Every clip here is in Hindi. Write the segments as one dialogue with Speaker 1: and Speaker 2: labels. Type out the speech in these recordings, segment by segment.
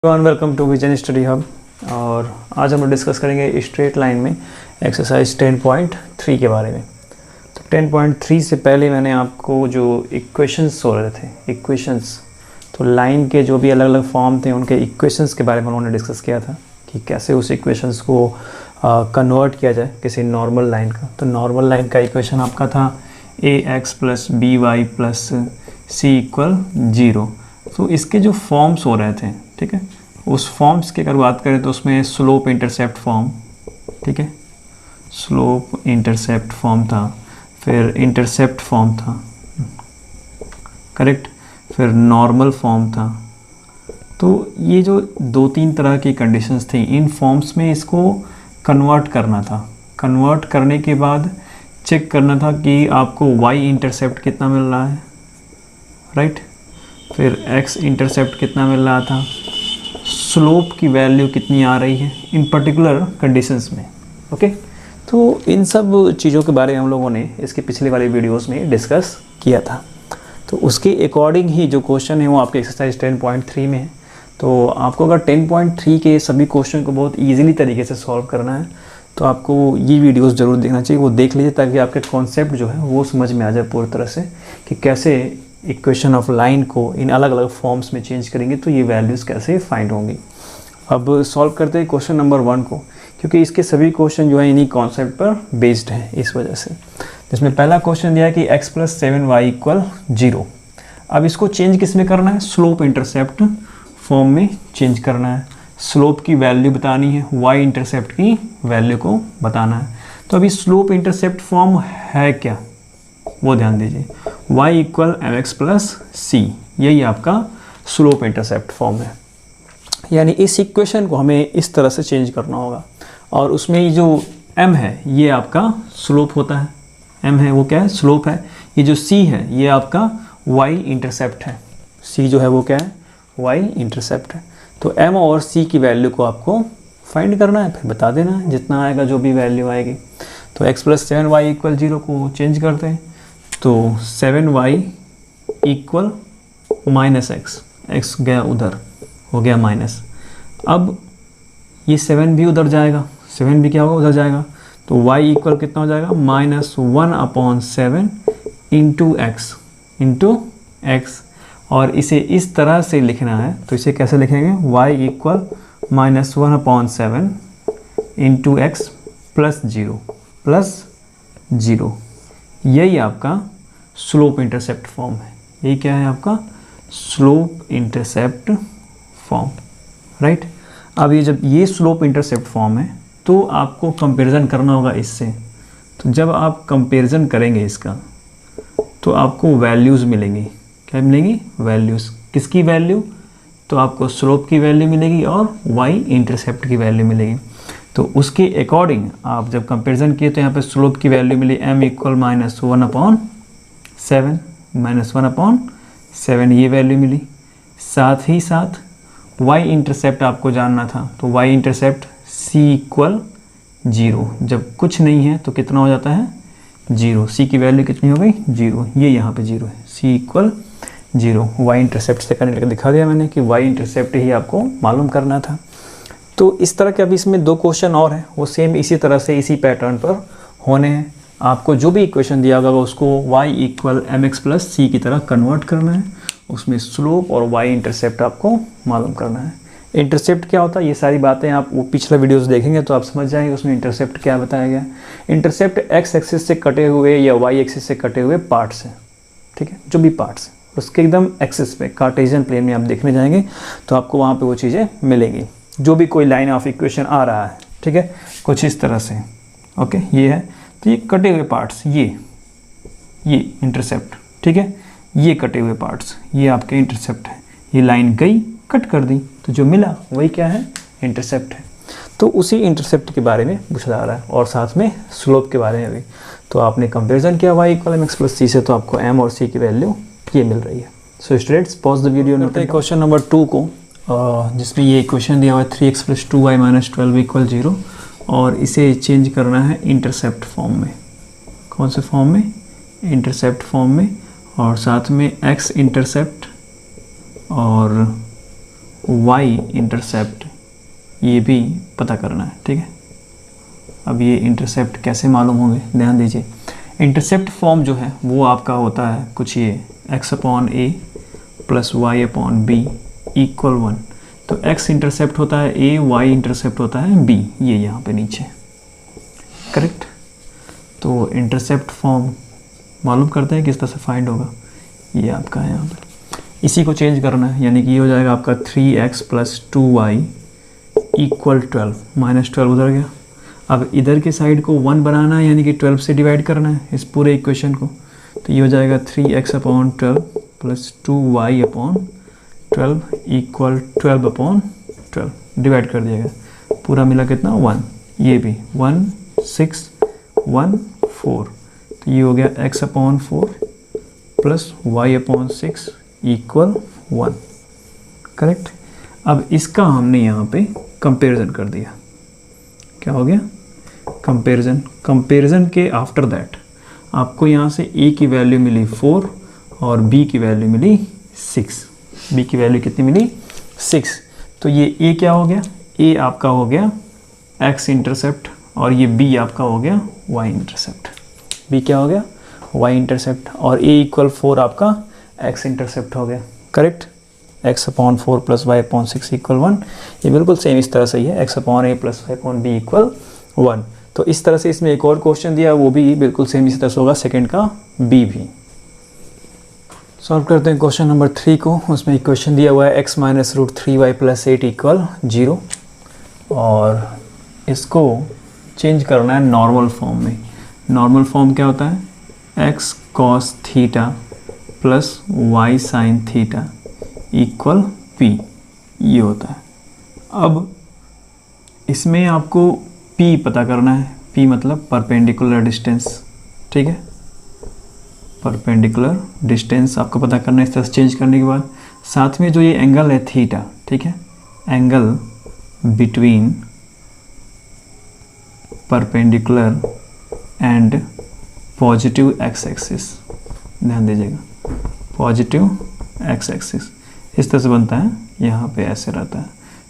Speaker 1: Welcome to Vision Study Hub. और आज हम लोग डिस्कस करेंगे स्ट्रेट लाइन में एक्सरसाइज 10.3 के बारे में। तो 10.3 से पहले मैंने आपको जो इक्वेशंस हो रहे थे, इक्वेशंस तो लाइन के जो भी अलग अलग फॉर्म थे उनके इक्वेशंस के बारे में उन्होंने डिस्कस किया था कि कैसे उस इक्वेशंस को कन्वर्ट किया जाए किसी नॉर्मल लाइन का। तो नॉर्मल लाइन का इक्वेशन आपका था ax + by + c = 0। तो इसके जो फॉर्म्स हो रहे थे, ठीक है, उस फॉर्म्स की अगर बात करें तो उसमें स्लोप इंटरसेप्ट फॉर्म, ठीक है, स्लोप इंटरसेप्ट फॉर्म था, फिर इंटरसेप्ट फॉर्म था, करेक्ट, फिर नॉर्मल फॉर्म था। तो ये जो 2-3 तरह की कंडीशंस थी, इन फॉर्म्स में इसको कन्वर्ट करना था। कन्वर्ट करने के बाद चेक करना था कि आपको y इंटरसेप्ट कितना मिल रहा है, राइट, फिर x इंटरसेप्ट कितना मिल रहा था, स्लोप की वैल्यू कितनी आ रही है इन पर्टिकुलर कंडीशंस में। ओके, तो इन सब चीज़ों के बारे में हम लोगों ने इसके पिछले वाले वीडियोस में डिस्कस किया था। तो उसके अकॉर्डिंग ही जो क्वेश्चन है वो आपके एक्सरसाइज 10.3 में है। तो आपको अगर 10.3 के सभी क्वेश्चन को बहुत ईजिली तरीके से सॉल्व करना है तो आपको ये वीडियोस ज़रूर देखना चाहिए। वो देख लीजिए ताकि आपके कॉन्सेप्ट जो है वो समझ में आ जाए पूरी तरह से कि कैसे इक्वेशन ऑफ लाइन को इन अलग अलग फॉर्म्स में चेंज करेंगे तो ये वैल्यूज़ कैसे फाइंड होंगी। अब सॉल्व करते हैं क्वेश्चन नंबर 1 को, क्योंकि इसके सभी क्वेश्चन जो है इन्हीं कॉन्सेप्ट पर बेस्ड हैं इस वजह से। जिसमें पहला क्वेश्चन दिया है कि x + 7y = 0। अब इसको चेंज किस में करना है, स्लोप इंटरसेप्ट फॉर्म में चेंज करना है। स्लोप की वैल्यू बतानी है, y इंटरसेप्ट की वैल्यू को बताना है। तो अभी स्लोप इंटरसेप्ट फॉर्म है क्या वो ध्यान दीजिए, y = mx + c, यही आपका स्लोप इंटरसेप्ट फॉर्म है। यानी इस इक्वेशन को हमें इस तरह से चेंज करना होगा और उसमें ये जो m है ये आपका स्लोप होता है, m है वो क्या है, स्लोप है। ये जो c है ये आपका y इंटरसेप्ट है, c जो है वो क्या है, y इंटरसेप्ट है। तो m और c की वैल्यू को आपको फाइंड करना है, फिर बता देना है जितना आएगा, जो भी वैल्यू आएगी। तो x + 7y = 0 को चेंज करते हैं तो 7y = -x, x गया उधर, हो गया माइनस। अब ये 7 भी उधर जाएगा, 7 भी क्या होगा, उधर जाएगा। तो y इक्वल कितना हो जाएगा, -1/7 इंटू x। और इसे इस तरह से लिखना है तो इसे कैसे लिखेंगे, y = -1/7 इंटू x + 0। यही आपका स्लोप इंटरसेप्ट फॉर्म है। यही क्या है आपका स्लोप इंटरसेप्ट फॉर्म, राइट। अब ये जब ये स्लोप इंटरसेप्ट फॉर्म है तो आपको कंपैरिजन करना होगा इससे। तो जब आप कंपैरिजन करेंगे इसका तो आपको वैल्यूज़ मिलेंगी। क्या मिलेंगी, वैल्यूज़। किसकी वैल्यू, तो आपको स्लोप की वैल्यू मिलेगी और y इंटरसेप्ट की वैल्यू मिलेगी। तो उसके अकॉर्डिंग आप जब कंपैरिजन किए तो यहाँ पे स्लोप की वैल्यू मिली m = -1/7 ये वैल्यू मिली। साथ ही साथ y इंटरसेप्ट आपको जानना था, तो y इंटरसेप्ट c = 0। जब कुछ नहीं है तो कितना हो जाता है, 0। c की वैल्यू कितनी हो गई, 0। ये यहाँ पे 0 है, c = 0। y इंटरसेप्ट से करने लगा दिखा दिया मैंने कि y इंटरसेप्ट ही आपको मालूम करना था। तो इस तरह के अभी इसमें 2 क्वेश्चन और हैं, वो सेम इसी तरह से इसी पैटर्न पर होने हैं। आपको जो भी इक्वेशन दिया होगा उसको y = mx + c की तरह कन्वर्ट करना है। उसमें स्लोप और y इंटरसेप्ट आपको मालूम करना है। इंटरसेप्ट क्या होता है, ये सारी बातें आप वो पिछला वीडियोस देखेंगे तो आप समझ जाएंगे उसमें इंटरसेप्ट क्या बताया गया। इंटरसेप्ट x एक्सिस से कटे हुए या y एक्सिस से कटे हुए पार्ट्स हैं, ठीक है, जो भी पार्ट्स उसके एकदम एक्सिस पे कार्टेशियन प्लेन में आप देखने जाएंगे तो आपको वहाँ पे वो चीज़ें मिलेंगी। जो भी कोई लाइन ऑफ इक्वेशन आ रहा है, ठीक है, कुछ इस तरह से, ओके, ये है। तो ये कटे हुए पार्ट्स, ये इंटरसेप्ट, ठीक है, ये कटे हुए पार्ट्स ये आपके इंटरसेप्ट है। ये लाइन गई, कट कर दी, तो जो मिला वही क्या है, इंटरसेप्ट है। तो उसी इंटरसेप्ट के बारे में पूछा जा रहा है और साथ में स्लोप के बारे में भी। तो आपने कंपैरिजन किया y = mx + c से, तो आपको m और c की वैल्यू ये मिल रही है। So students pause the video. Note question number 2 को, जिसमें ये इक्वेशन दिया हुआ है 3x + 2y - 12 = 0 और इसे चेंज करना है इंटरसेप्ट फॉर्म में। कौन से फॉर्म में, इंटरसेप्ट फॉर्म में। और साथ में x इंटरसेप्ट और वाई इंटरसेप्ट ये भी पता करना है, ठीक है। अब ये इंटरसेप्ट कैसे मालूम होंगे, ध्यान दीजिए। इंटरसेप्ट फॉर्म जो है वो आपका होता है कुछ ये x/a प्लस y/b इक्वल 1। तो x इंटरसेप्ट होता है a, y इंटरसेप्ट होता है b, ये यहाँ पे नीचे, करेक्ट। तो इंटरसेप्ट फॉर्म मालूम करते हैं किस तरह से फाइंड होगा, ये आपका है यहाँ पे। इसी को चेंज करना है, यानी कि ये हो जाएगा आपका 3x प्लस 2y इक्वल 12, -12 उधर गया। अब इधर के साइड को 1 बनाना है, यानी कि 12 से डिवाइड करना है इस पूरे इक्वेशन को। तो ये हो जाएगा 3x/12 plus 2y/12 equal 12/12, divide कर दिया गया। पूरा मिला कितना 1, ये भी 1 6 1 4। तो ये हो गया x/4 plus y/6 equal 1, correct. अब इसका हमने यहाँ पे कंपैरिजन कर दिया, क्या हो गया कंपैरिजन। कंपैरिजन के आफ्टर दैट आपको यहाँ से a की वैल्यू मिली 4 और b की वैल्यू मिली 6। b की वैल्यू कितनी मिली 6। तो ये a क्या हो गया, a आपका हो गया x इंटरसेप्ट और ये b आपका हो गया y इंटरसेप्ट। b क्या हो गया y इंटरसेप्ट और a इक्वल 4 आपका x इंटरसेप्ट हो गया, correct. x/4 plus y/6 equal 1, ये बिल्कुल सेम इस तरह से ही है, x/a प्लस y/b इक्वल 1। तो इस तरह से इसमें एक और क्वेश्चन दिया, वो भी बिल्कुल सेम इसी तरह से होगा, सेकंड का b भी। सॉल्व करते हैं क्वेश्चन नंबर 3 को। उसमें इक्वेशन दिया हुआ है x minus root 3y plus 8 equal 0 और इसको चेंज करना है नॉर्मल फॉर्म में। नॉर्मल फॉर्म क्या होता है, x cos theta plus y sine theta equal p, ये होता है। अब इसमें आपको p पता करना है, p मतलब परपेंडिकुलर डिस्टेंस, ठीक है। परपेंडिकुलर डिस्टेंस आपको पता करना है इस तरह से चेंज करने के बाद। साथ में जो ये एंगल है थीटा, ठीक है, angle between perpendicular and positive x axis, ध्यान दीजिएगा, पॉजिटिव x एक्सिस इस तरह से बनता है, यहाँ पे ऐसे रहता है।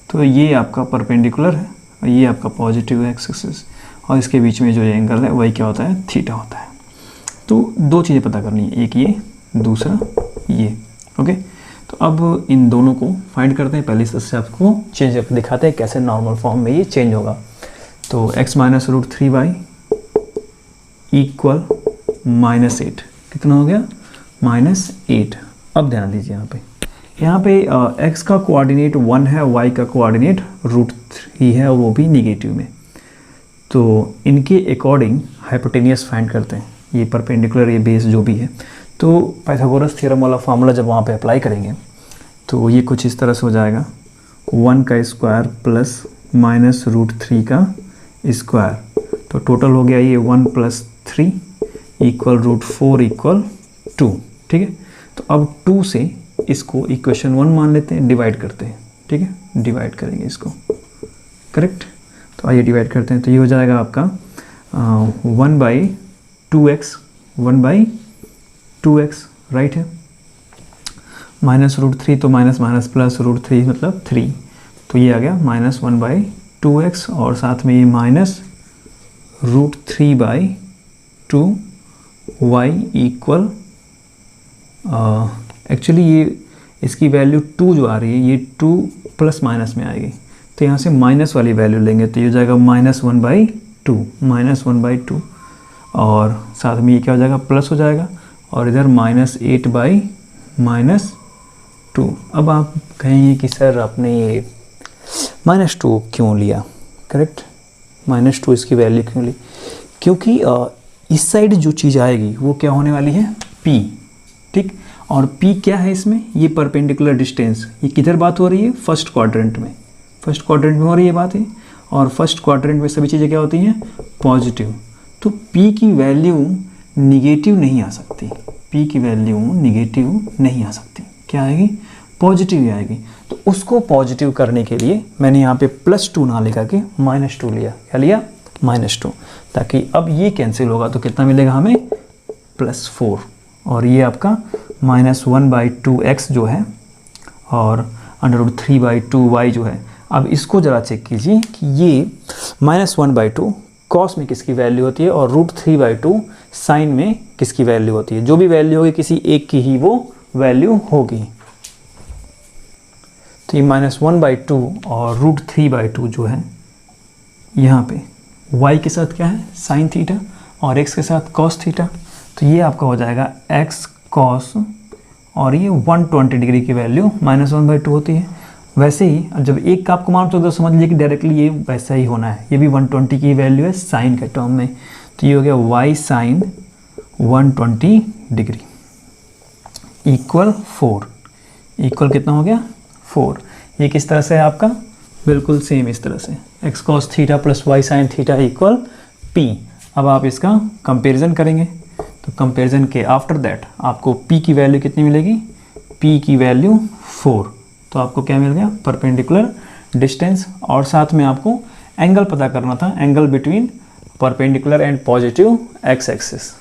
Speaker 1: तो ये आपका परपेंडिकुलर है और ये आपका पॉजिटिव x एक्सिस और इसके बीच में जो ये एंगल है वही क्या होता है, थीटा होता है। तो दो चीज़ें पता करनी है, एक ये, दूसरा ये, ओके। तो अब इन दोनों को फाइंड करते हैं। पहले से आपको चेंज करके दिखाते हैं कैसे नॉर्मल फॉर्म में ये चेंज होगा। तो x minus root 3y equal -8, कितना हो गया -8। अब ध्यान दीजिए यहाँ पे x का कोऑर्डिनेट 1 है, y का कोऑर्डिनेट √3 है और वो भी निगेटिव में। तो इनके अकॉर्डिंग हाइपोटेनियस फाइंड करते हैं, ये परपेंडिकुलर ये बेस जो भी है। तो पाइथागोरस थ्योरम वाला फार्मूला जब वहाँ पे अप्लाई करेंगे तो ये कुछ इस तरह से हो जाएगा, 1 का स्क्वायर प्लस माइनस √3 का स्क्वायर। तो टोटल हो गया ये 1 + 3 इक्वल √4 इक्वल 2, ठीक है। तो अब 2 से इसको इक्वेशन 1 मान लेते हैं, डिवाइड करते हैं, ठीक है, डिवाइड करेंगे इसको, करेक्ट। तो आइए डिवाइड करते हैं। तो ये हो जाएगा आपका 1/2x, 1/2x, राइट है। -√3 तो माइनस माइनस प्लस √3 मतलब 3, तो ये आ गया -1/2x और साथ में ये -√3/2y इक्वल एक्चुअली ये इसकी वैल्यू 2 जो आ रही है ये 2 प्लस माइनस में आएगी, तो यहाँ से माइनस वाली वैल्यू लेंगे तो ये हो जाएगा -1/2 और साथ में ये क्या हो जाएगा, प्लस हो जाएगा और इधर -8/-2। अब आप कहेंगे कि सर आपने ये -2 क्यों लिया, करेक्ट, -2 इसकी वैल्यू क्यों ली, क्योंकि इस साइड जो चीज़ आएगी वो क्या होने वाली है, p, ठीक। और p क्या है इसमें, ये परपेंडिकुलर डिस्टेंस, ये किधर बात हो रही है, फर्स्ट क्वाड्रेंट में, फर्स्ट क्वाड्रेंट में हो रही है बात है। और फर्स्ट क्वाड्रेंट में सभी चीज़ें क्या होती हैं, पॉजिटिव। तो p की वैल्यू निगेटिव नहीं आ सकती, p की वैल्यू निगेटिव नहीं आ सकती, क्या आएगी, पॉजिटिव ही आएगी। तो उसको पॉजिटिव करने के लिए मैंने यहाँ पे +2 ना लेकर के -2 लिया, क्या लिया, -2, ताकि अब ये कैंसिल होगा तो कितना मिलेगा हमें, +4 और ये आपका -1/2x जो है और √3/2y जो है। अब इसको ज़रा चेक कीजिए कि ये -1/2 कॉस में किसकी वैल्यू होती है और √3/2 साइन में किसकी वैल्यू होती है। जो भी वैल्यू होगी किसी एक की ही वो वैल्यू होगी। तो ये -1/2 और √3/2 जो है यहाँ पे y के साथ क्या है साइन थीटा और x के साथ कॉस थीटा। तो ये आपका हो जाएगा x कॉस और ये 120 डिग्री की वैल्यू -1/2 होती है। वैसे ही अब जब एक का आपको मान तो समझ लीजिए कि डायरेक्टली ये वैसा ही होना है। ये भी 120 की वैल्यू है साइन के टर्म में। तो ये हो गया y sine 120 degree equal 4। Equal कितना हो गया 4। ये किस तरह से है आपका बिल्कुल सेम इस तरह से x cos theta plus y sine theta equal p। अब आप इसका कंपैरिजन करेंगे तो कंपैरिजन के आफ्टर दैट आपको p की वैल्यू कितनी मिलेगी, p की वैल्यू 4। तो आपको क्या मिल गया परपेंडिकुलर डिस्टेंस। और साथ में आपको एंगल पता करना था, angle between perpendicular and positive x axis.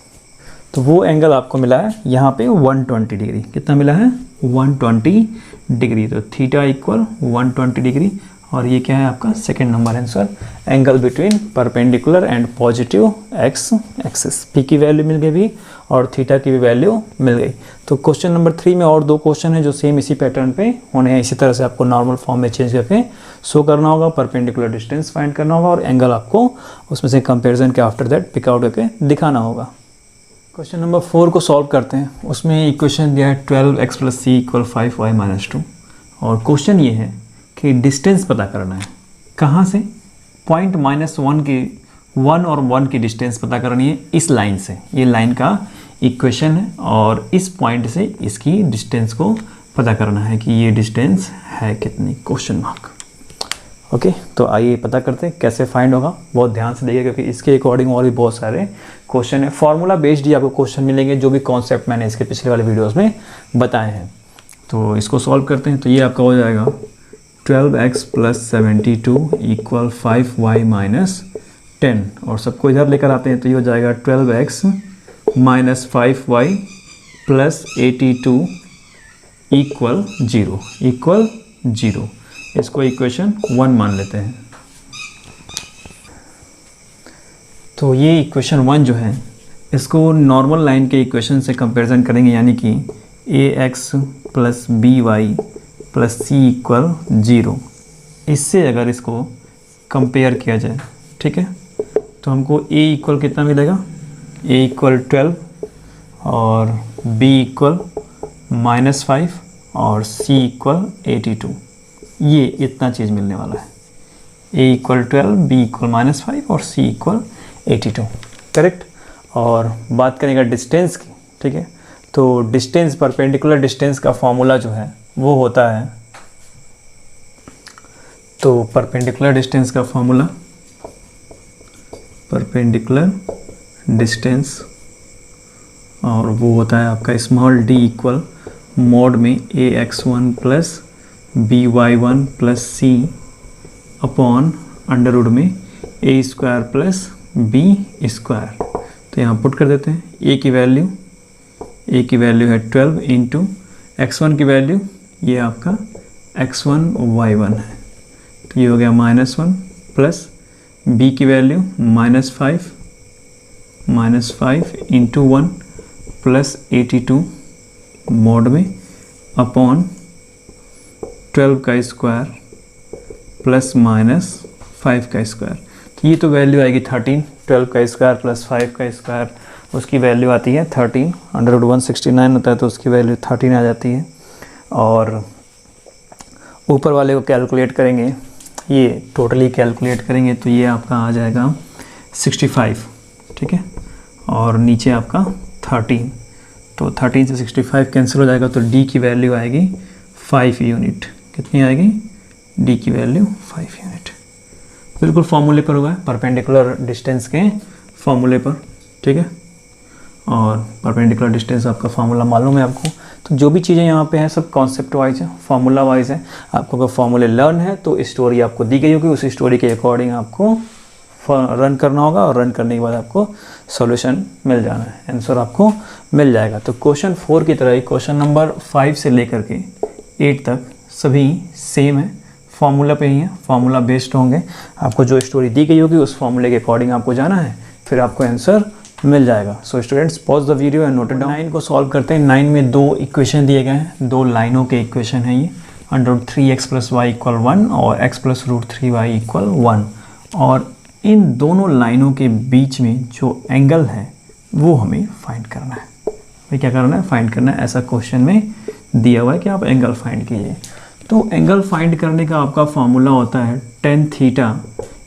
Speaker 1: तो वो एंगल आपको मिला है यहाँ पे 120 डिग्री। कितना मिला है 120 डिग्री। तो थीटा इक्वल 120 डिग्री और ये क्या है आपका second number answer, angle between perpendicular and positive x axis. p की वैल्यू मिल गई भी और थीटा की भी वैल्यू मिल गई। तो क्वेश्चन नंबर 3 में और 2 क्वेश्चन है जो सेम इसी पैटर्न पे होने हैं। इसी तरह से आपको नॉर्मल फॉर्म में चेंज करके शो करना होगा, परपेंडिकुलर डिस्टेंस फाइंड करना होगा और एंगल आपको उसमें से कंपेरिजन के आफ्टर दैट पिक आउट करके दिखाना होगा। क्वेश्चन नंबर 4 को सॉल्व करते हैं। उसमें इक्वेशन दिया है 12x + c = 5y - 2 और क्वेश्चन ये है कि डिस्टेंस पता करना है। कहाँ से, पॉइंट -1 की 1 और 1 की डिस्टेंस पता करनी है इस लाइन से। ये लाइन का इक्वेशन है और इस पॉइंट से इसकी डिस्टेंस को पता करना है कि ये डिस्टेंस है कितनी, क्वेश्चन मार्क। ओके तो आइए पता करते हैं कैसे फाइंड होगा। बहुत ध्यान से देखिए क्योंकि इसके अकॉर्डिंग और भी बहुत सारे क्वेश्चन है। फॉर्मूला बेस्ड ही आपको क्वेश्चन मिलेंगे जो भी कॉन्सेप्ट मैंने इसके पिछले वाले वीडियोस में बताए हैं। तो इसको सॉल्व करते हैं। तो ये आपका हो जाएगा 12x + 72 = 5y - 10 और सबको इधर लेकर आते हैं। तो ये हो जाएगा 12x - 5y + 82 = 0 इसको इक्वेशन 1 मान लेते हैं। तो ये इक्वेशन 1 जो है इसको नॉर्मल लाइन के इक्वेशन से कंपैरिजन करेंगे, यानी कि ax + by + c = 0। इससे अगर इसको कंपेयर किया जाए, ठीक है, तो हमको a इक्वल कितना मिलेगा, a इक्वल 12 और b इक्वल -5 और c इक्वल 82। ये इतना चीज़ मिलने वाला है, a इक्वल 12, b इक्वल -5 और c इक्वल 82, करेक्ट। और बात करेंगे डिस्टेंस की, ठीक है, तो डिस्टेंस, परपेंडिकुलर डिस्टेंस का फॉर्मूला जो है वो होता है, तो परपेंडिकुलर डिस्टेंस का फॉर्मूला, परपेंडिकुलर डिस्टेंस, और वो होता है आपका स्मॉल d इक्वल मॉड में ax1 + by1 + c upon under में a² + b²। तो यहाँ पुट कर देते हैं। a की वैल्यू है 12 इंटू x1 की वैल्यू ये आपका x1 y1 है, तो ये हो गया -1 प्लस b की वैल्यू -5 इंटू 1 प्लस 82 मॉड में अपॉन 12 का स्क्वायर प्लस -5 का स्क्वायर। तो ये तो वैल्यू आएगी 13, 12 का स्क्वायर प्लस 5 का स्क्वायर, उसकी वैल्यू आती है 13। √169 होता है तो उसकी वैल्यू 13 आ जाती है। और ऊपर वाले को कैलकुलेट करेंगे, ये टोटली कैलकुलेट करेंगे तो ये आपका आ जाएगा 65, ठीक है, और नीचे आपका 13, तो 13 से 65 कैंसिल हो जाएगा तो d की वैल्यू आएगी 5 यूनिट। कितनी आएगी, d की वैल्यू 5 यूनिट। बिल्कुल फॉर्मूले पर हुआ है, परपेंडिकुलर डिस्टेंस के फॉर्मूले पर, ठीक है, और परपेंडिकुलर डिस्टेंस आपका फार्मूला मालूम है आपको। तो जो भी चीज़ें यहाँ पे हैं सब कॉन्सेप्ट वाइज है, फार्मूला वाइज है। आपको अगर फार्मूले लर्न है तो स्टोरी आपको दी गई होगी, उस स्टोरी के अकॉर्डिंग आपको रन करना होगा और रन करने के बाद आपको सॉल्यूशन मिल जाना है, आंसर आपको मिल जाएगा। तो क्वेश्चन 4 की तरह ही क्वेश्चन नंबर 5 से लेकर के 8 तक सभी सेम है, फार्मूला पे ही है, फार्मूला बेस्ड होंगे। आपको जो स्टोरी दी गई होगी उस फार्मूले के अकॉर्डिंग आपको जाना है, फिर आपको आंसर मिल जाएगा। So students pause the video and note it down. 9 को सॉल्व करते हैं। 9 में 2 इक्वेशन दिए गए हैं, 2 लाइनों के इक्वेशन है ये। √3x + y = 1 और x + √3y = 1, और इन दोनों लाइनों के बीच में जो एंगल है वो हमें फाइंड करना है। भाई क्या करना है? फाइंड करना है। ऐसा क्वेश्चन में दिया हुआ है कि आप एंगल फाइंड कीजिए। तो एंगल फाइंड करने का आपका फार्मूला होता है tan थीटा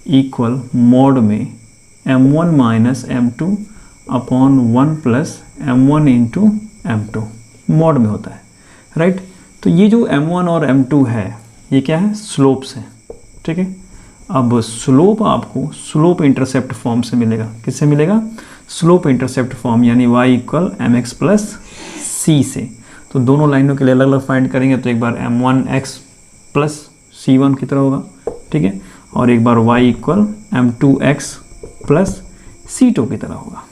Speaker 1: इक्वल मोड में m1 - m2 upon 1 + m1 × m2 mode में होता है, राइट। तो ये जो m1 और m2 है ये क्या है? स्लोप्स है, ठीक है। अब स्लोप आपको स्लोप इंटरसेप्ट फॉर्म से मिलेगा। किससे मिलेगा? स्लोप इंटरसेप्ट फॉर्म, यानी y = mx + c से। तो दोनों लाइनों के लिए अलग अलग फाइंड करेंगे। तो एक बार m1x + c1 की तरह होगा, ठीक है, और एक बार y = m2x + c2 की तरह होगा।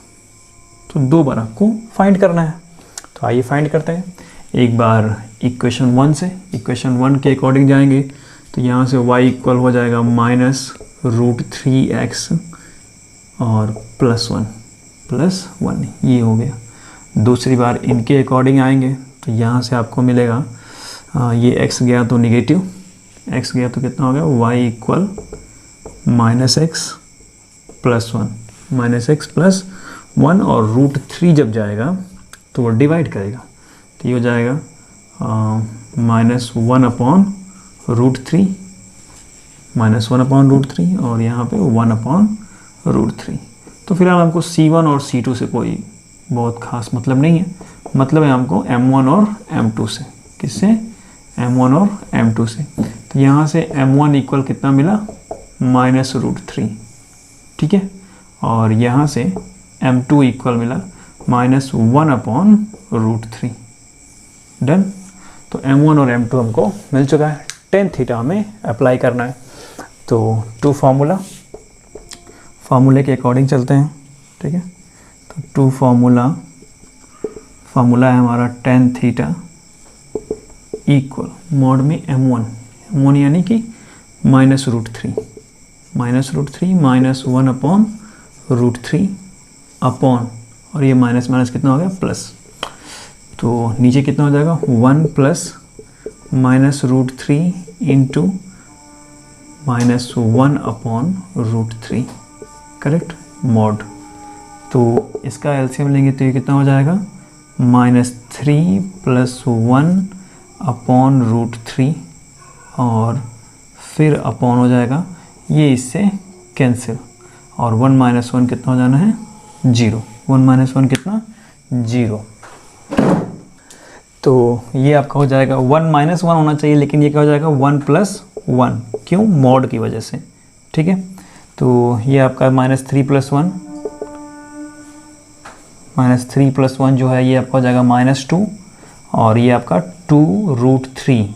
Speaker 1: तो 2 बार आपको फाइंड करना है। तो आइए फाइंड करते हैं। एक बार इक्वेशन 1 से, इक्वेशन 1 के अकॉर्डिंग जाएंगे। तो यहाँ से y इक्वल हो जाएगा -√3x और +1 ये हो गया। दूसरी बार इनके अकॉर्डिंग आएंगे तो यहाँ से आपको मिलेगा ये x गया तो नेगेटिव, x गया तो कितना हो गया? y इक्वल -x + 1 और √3 जब जाएगा तो वो डिवाइड करेगा। तो ये हो जाएगा -1/√3 और यहाँ पे 1/√3। तो फिलहाल हमको C1 और C2 से कोई बहुत खास मतलब नहीं है, मतलब है हमको M1 और M2 से। किससे? M1 और M2 से। तो यहाँ से M1 इक्वल कितना मिला? -√3, ठीक है, और यहाँ से M2 इक्वल मिला -1/√3। डन। तो M1 और M2 हमको मिल चुका है। tan थीटा हमें अप्लाई करना है। तो टू फार्मूले के अकॉर्डिंग चलते हैं, ठीक है। तो टू फार्मूला है हमारा tan थीटा इक्वल मोड में m1 यानी कि -√3 -1/√3 अपॉन, और ये माइनस माइनस कितना हो गया? प्लस। तो नीचे कितना हो जाएगा? 1 + -√3 × -1/√3, करेक्ट, मोड। तो इसका एलसीएम लेंगे तो ये कितना हो जाएगा? -3 + 1/√3 और फिर अपॉन हो जाएगा, ये इससे कैंसिल, और 1 - 1 कितना हो जाना है? 0। 1 - 1 कितना? 0। तो ये आपका हो जाएगा 1 - 1 होना चाहिए, लेकिन ये क्या हो जाएगा? 1 + 1। क्यों? मॉड की वजह से, ठीक है। तो ये आपका -3 + 1 जो है ये आपका हो जाएगा -2, और ये आपका 2√3,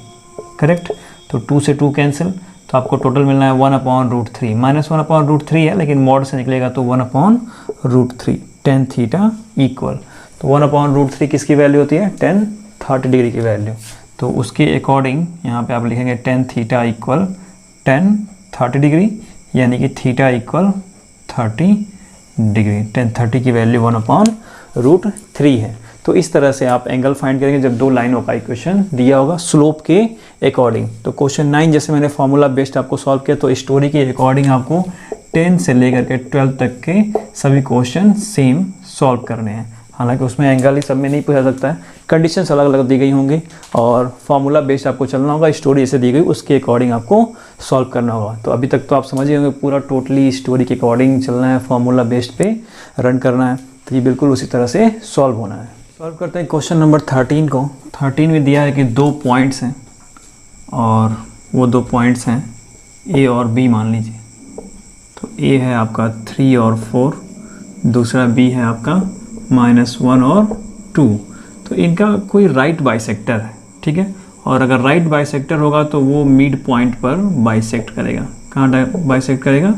Speaker 1: करेक्ट। तो 2 से 2 कैंसिल, तो आपको टोटल मिलना है 1/√3। -1/√3 है, लेकिन मॉड से निकलेगा तो 1/√3। tan थीटा इक्वल, तो 1/√3 किसकी वैल्यू होती है? tan 30 डिग्री की वैल्यू। तो उसके अकॉर्डिंग यहाँ पे आप लिखेंगे tan theta equal tan 30 degree, यानी कि थीटा इक्वल 30 डिग्री। tan 30 की वैल्यू 1/√3 है। तो इस तरह से आप एंगल फाइंड करेंगे जब 2 लाइनों का इक्वेशन दिया होगा स्लोप के अकॉर्डिंग। तो क्वेश्चन 9 जैसे मैंने फार्मूला बेस्ड आपको सॉल्व किया, तो स्टोरी के अकॉर्डिंग आपको 10 से लेकर के 12 तक के सभी क्वेश्चन सेम सॉल्व करने हैं। हालांकि उसमें एंगल ही सब में नहीं पूछा सकता है, कंडीशंस अलग अलग दी गई होंगी और फार्मूला बेस्ड आपको चलना होगा। स्टोरी जैसे दी गई उसके अकॉर्डिंग आपको सॉल्व करना होगा। तो अभी तक तो आप समझ ही होंगे, पूरा टोटली स्टोरी के अकॉर्डिंग चलना है, फार्मूला बेस्ड पे रन करना है। तो ये बिल्कुल उसी तरह से सॉल्व होना है। सॉल्व करते हैं क्वेश्चन नंबर 13 को। 13 में दिया है कि 2 पॉइंट्स हैं और वो 2 पॉइंट्स हैं ए और बी मान लीजिए। तो ए है आपका 3 और 4, दूसरा बी है आपका -1 और 2। तो इनका कोई राइट बाइसेक्टर है, ठीक है। और अगर राइट बाइसेक्टर होगा तो वो मिड पॉइंट पर बाइसेक्ट करेगा। कहाँ बाइसेक्ट करेगा?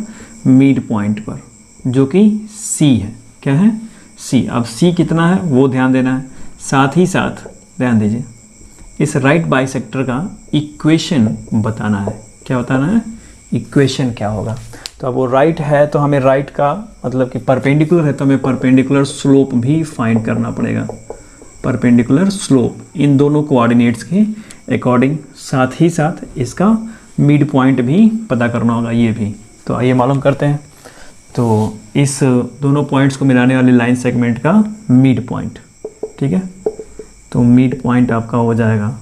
Speaker 1: मिड पॉइंट पर, जो कि सी है। क्या है? सी। अब सी कितना है वो ध्यान देना है। साथ ही साथ ध्यान दीजिए, इस राइट बाइसेक्टर का इक्वेशन बताना है। क्या बताना है? इक्वेशन क्या होगा। तो अब वो राइट है तो हमें राइट का मतलब कि परपेंडिकुलर है तो हमें परपेंडिकुलर स्लोप भी फाइंड करना पड़ेगा। परपेंडिकुलर स्लोप इन दोनों कोऑर्डिनेट्स के अकॉर्डिंग, साथ ही साथ इसका मिड पॉइंट भी पता करना होगा ये भी। तो आइए मालूम करते हैं। तो इस दोनों पॉइंट्स को मिलाने वाली लाइन सेगमेंट का मिड पॉइंट, ठीक है। तो मिड पॉइंट आपका हो जाएगा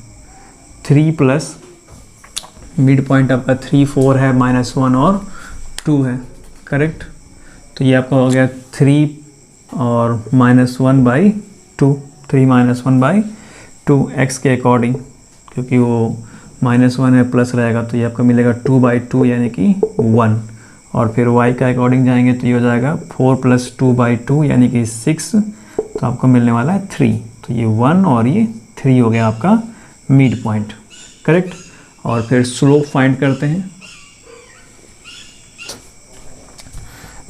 Speaker 1: 3 प्लस मिड पॉइंट आपका 3, 4 है, -1 और 2 है, करेक्ट। तो ये आपका हो गया 3 और -1/2, 3 -1/2 x के अकॉर्डिंग, क्योंकि वो -1 है प्लस रहेगा तो ये आपका मिलेगा 2/2 यानी कि 1। और फिर y का अकॉर्डिंग जाएंगे तो ये हो जाएगा 4 + 2/2 यानी कि 6, तो आपको मिलने वाला है 3। तो ये 1 और ये 3 हो गया आपका मिड पॉइंट, करेक्ट। और फिर स्लोप फाइंड करते हैं।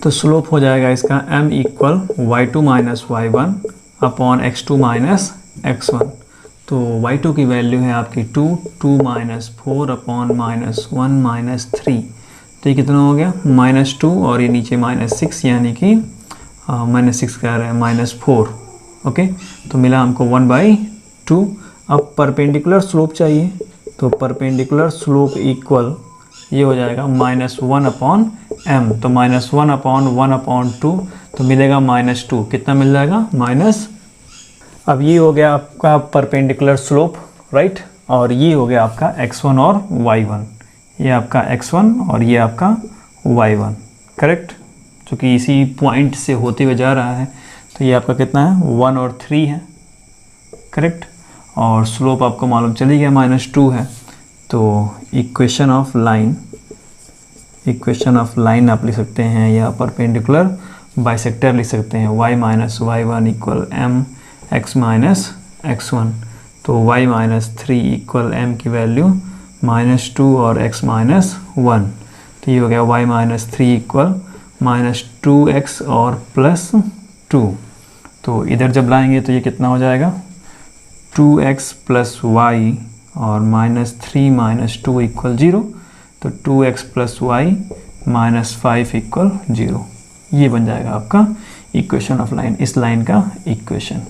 Speaker 1: तो स्लोप हो जाएगा इसका m = y2 - y1 upon x2 - x1। तो y2 की वैल्यू है आपकी 2 - 4 अपॉन -1 - 3। तो ये कितना हो गया? -2 और ये नीचे -6 यानी कि -6 कह रहे हैं -4। ओके, तो मिला हमको 1/2। अब परपेंडिकुलर स्लोप चाहिए, तो परपेंडिकुलर स्लोप इक्वल ये हो जाएगा -1 अपॉन m। तो -1 अपॉन 1/2 तो मिलेगा -2। कितना मिल जाएगा? माइनस। अब ये हो गया आपका परपेंडिकुलर स्लोप, राइट। और ये हो गया आपका x1 और y1, ये आपका x1 और ये आपका y1, करेक्ट। चूँकि इसी पॉइंट से होते हुए जा रहा है तो ये आपका कितना है? 1 और 3 है, करेक्ट। और स्लोप आपको मालूम चली गया -2 है। तो इक्वेशन ऑफ लाइन आप लिख सकते हैं या परपेंडिकुलर बाइसेक्टर लिख सकते हैं। y - y1 = m x - x1। तो y - 3 = m की वैल्यू -2 और x - 1। तो ये हो गया y - 3 = -2x और +2। तो इधर जब लाएंगे तो ये कितना हो जाएगा? 2x + y और -3 - 2 = 0। तो 2x + y - 5 = 0। ये बन जाएगा आपका इक्वेशन ऑफ लाइन, इस लाइन का इक्वेशन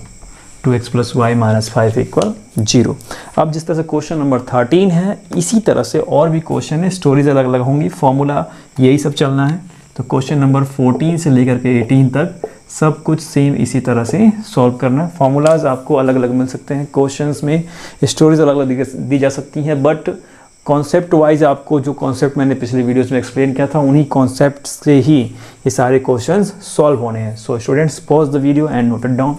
Speaker 1: 2x + y - 5 = 0। अब जिस तरह से क्वेश्चन नंबर 13 है, इसी तरह से और भी क्वेश्चन है, स्टोरीज अलग अलग होंगी, फॉर्मूला यही सब चलना है। तो क्वेश्चन नंबर 14 से लेकर के 18 तक सब कुछ सेम इसी तरह से सॉल्व करना है। फॉर्मूलाज आपको अलग अलग मिल सकते हैं, क्वेश्चंस में स्टोरीज अलग अलग दी जा सकती हैं, बट कॉन्सेप्ट वाइज आपको जो कॉन्सेप्ट मैंने पिछले वीडियोस में एक्सप्लेन किया था उन्हीं कॉन्सेप्ट से ही ये सारे क्वेश्चंस सॉल्व होने हैं। So students, pause the video and note it down.